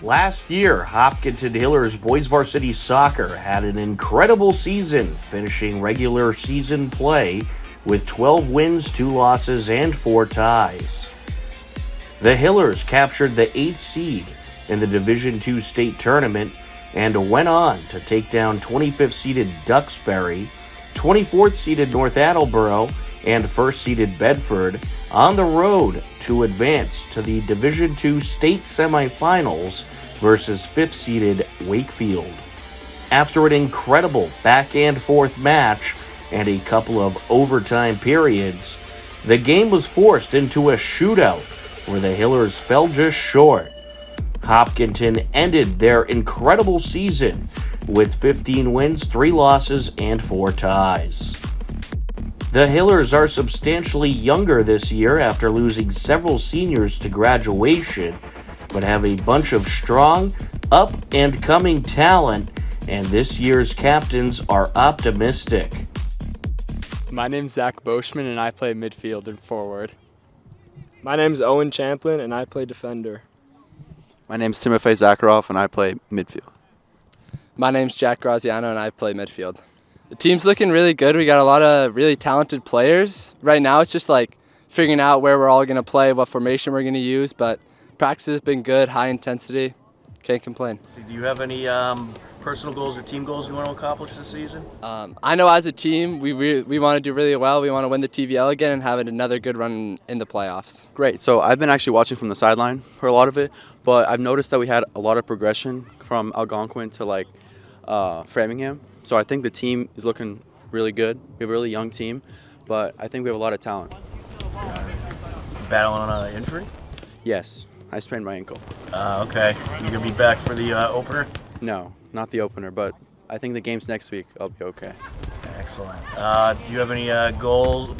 Last year, Hopkinton Hillers boys varsity soccer had an incredible season, finishing regular season play with 12 wins, 2 losses, and 4 ties. The Hillers captured the 8th seed in the Division II state tournament and went on to take down 25th seeded Duxbury, 24th seeded North Attenborough, and 1st seeded Bedford on the road to advance to the Division II state semifinals versus 5th seeded Wakefield. After an incredible back and forth match and a couple of overtime periods, the game was forced into a shootout where the Hillers fell just short. Hopkinton ended their incredible season with 15 wins, 3 losses, and 4 ties. The Hillers are substantially younger this year after losing several seniors to graduation, but have a bunch of strong, up-and-coming talent, and this year's captains are optimistic. My name's Zach Beauchemin, and I play midfield and forward. My name's Owen Champlin, and I play defender. My name's Zakharov, and I play midfield. My name's Jack Graziano, and I play midfield. The team's looking really good. We got a lot of really talented players. Right now it's just like figuring out where we're all going to play, what formation we're going to use, but practice has been good, high intensity. Can't complain. So do you have any personal goals or team goals you want to accomplish this season? I know as a team we want to do really well. We want to win the TVL again and have another good run in the playoffs. Great. So I've been actually watching from the sideline for a lot of it, but I've noticed that we had a lot of progression from Algonquin to Framingham. So I think the team is looking really good. We have a really young team, but I think we have a lot of talent. Battling on an injury? Yes, I sprained my ankle. Okay. You gonna be back for the opener? No, not the opener, but I think the game's next week. I'll be okay. Excellent. Do you have any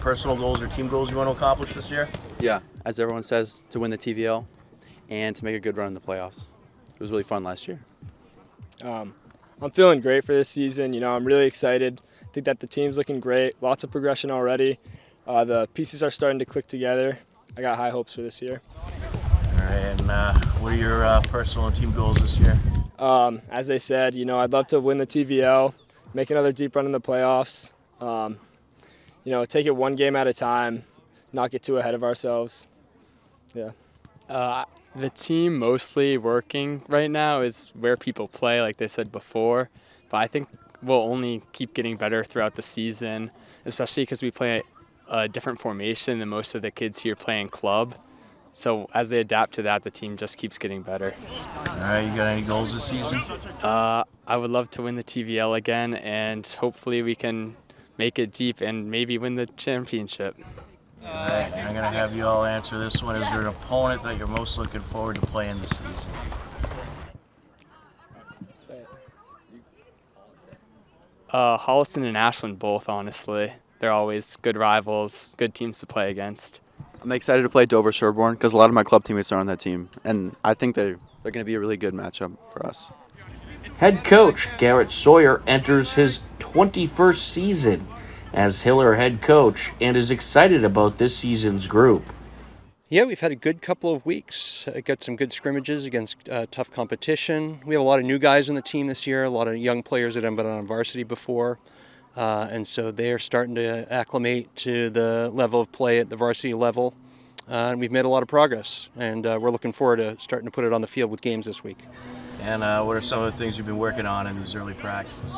personal goals or team goals you want to accomplish this year? Yeah, as everyone says, to win the TVL and to make a good run in the playoffs. It was really fun last year. I'm feeling great for this season. I'm really excited. I think that the team's looking great. Lots of progression already. The pieces are starting to click together. I got high hopes for this year. All right, and what are your personal and team goals this year? As I said, I'd love to win the TVL, make another deep run in the playoffs. Take it one game at a time, not get too ahead of ourselves. Yeah. The team mostly working right now is where people play, like they said before. But I think we'll only keep getting better throughout the season, especially because we play a different formation than most of the kids here play in club. So as they adapt to that, the team just keeps getting better. All right, you got any goals this season? I would love to win the TVL again, and hopefully we can make it deep and maybe win the championship. All right, I'm going to have you all answer this one. Is there an opponent that you're most looking forward to playing this season? Holliston and Ashland both, honestly. They're always good rivals, good teams to play against. I'm excited to play Dover Sherborne because a lot of my club teammates are on that team, and I think they're going to be a really good matchup for us. Head coach Garret Sawyer enters his 21st season as Hiller head coach and is excited about this season's group. Yeah, we've had a good couple of weeks. Got some good scrimmages against tough competition. We have a lot of new guys on the team this year, a lot of young players that haven't been on varsity before. And so they're starting to acclimate to the level of play at the varsity level. And we've made a lot of progress. And we're looking forward to starting to put it on the field with games this week. And what are some of the things you've been working on in these early practices?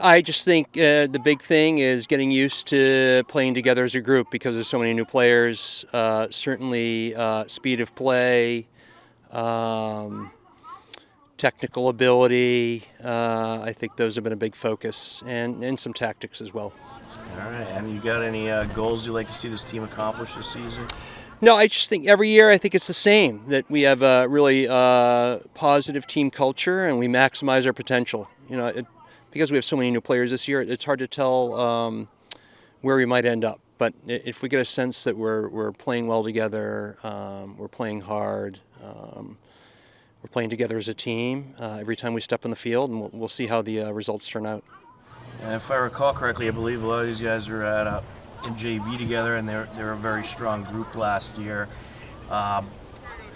I just think the big thing is getting used to playing together as a group because there's so many new players. Certainly speed of play, technical ability. I think those have been a big focus, and some tactics as well. All right, and you got any goals you'd like to see this team accomplish this season? No, I just think every year I think it's the same, that we have a really positive team culture and we maximize our potential. Because we have so many new players this year, it's hard to tell where we might end up. But if we get a sense that we're playing well together, we're playing hard, we're playing together as a team every time we step on the field, and we'll see how the results turn out. And if I recall correctly, I believe a lot of these guys are in JV together, and they're a very strong group last year.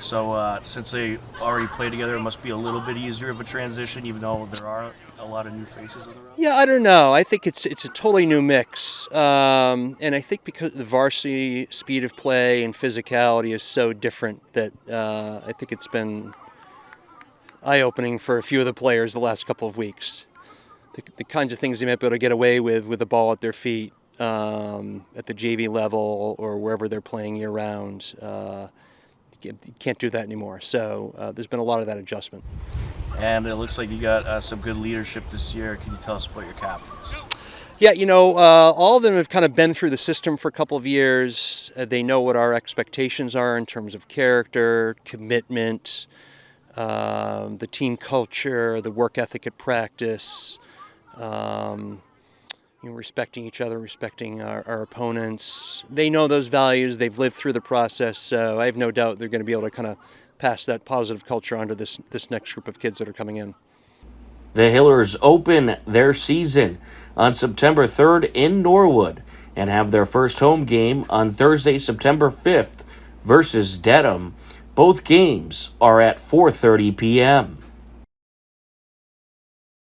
So since they already play together, it must be a little bit easier of a transition, even though there are a lot of new faces on the roster. Yeah, I don't know. I think it's a totally new mix, and I think because the varsity speed of play and physicality is so different that I think it's been eye-opening for a few of the players the last couple of weeks. The kinds of things they might be able to get away with the ball at their feet at the JV level or wherever they're playing year-round. You can't do that anymore. So there's been a lot of that adjustment. And it looks like you got some good leadership this year. Can you tell us about your captains? Yeah, all of them have kind of been through the system for a couple of years. They know what our expectations are in terms of character, commitment, the team culture, the work ethic at practice, respecting each other, respecting our opponents. They know those values. They've lived through the process, so I have no doubt they're going to be able to kind of pass that positive culture on to this next group of kids that are coming in. The Hillers open their season on September 3rd in Norwood and have their first home game on Thursday, September 5th versus Dedham. Both games are at 4:30 p.m.